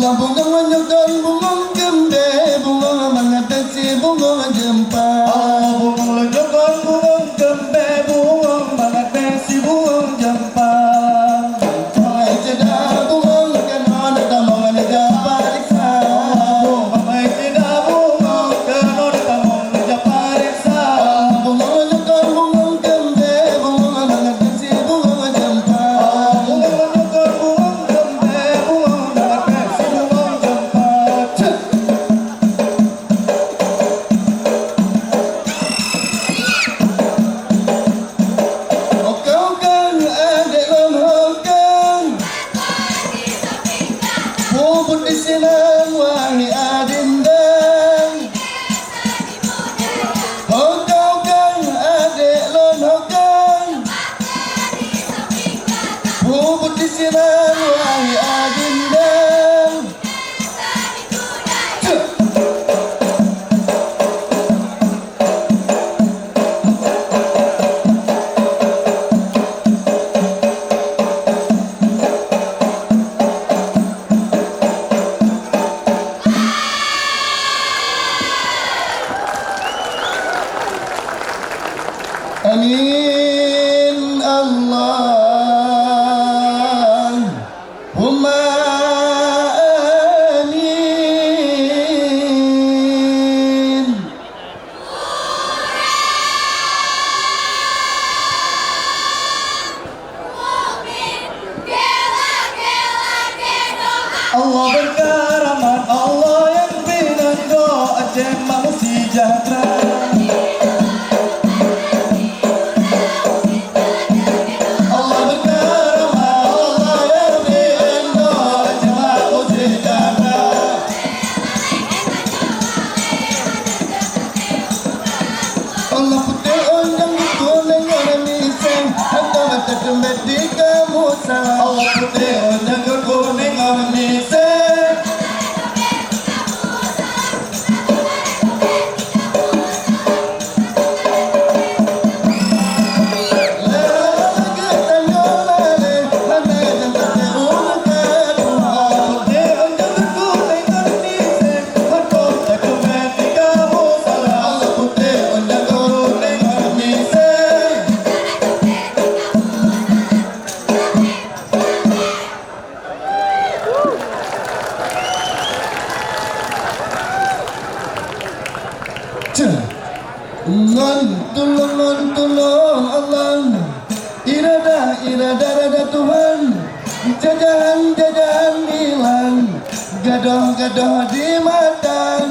Allah bunga menyukai bunga gembe, bunga mengatasi bunga jempa. bunga menyukai bunga gembe, bunga mengatasi bunga jempa. Hai cedah bunga kanon tamong japa riksa. Hai cedah bunga kanon tamong japa riksa. Bunga menyukai bunga gembe, bunga mengatasi bunga jempa. Bunga menyukai bunga gembe, bunga mengatasi bunga jempa. Kau kan adik lon hokan, bubut isinan wangi adindang. Kau kan adik lon hokan, bubut isinan wangi adindang. Amin Allahumma amin. Allah berkaramat, Allah yang bilang doa jemaah sejahtera. Allah berkaramat, Allah yang bilang doa jemaah sejahtera. Allah putih undang kuning orang miseng, atau mata kembali di kamu salah. Allah putih undang kuning orang miseng. Ngon tulung Allah, irada Tuhan, jajahan hilang, gadoh di mata.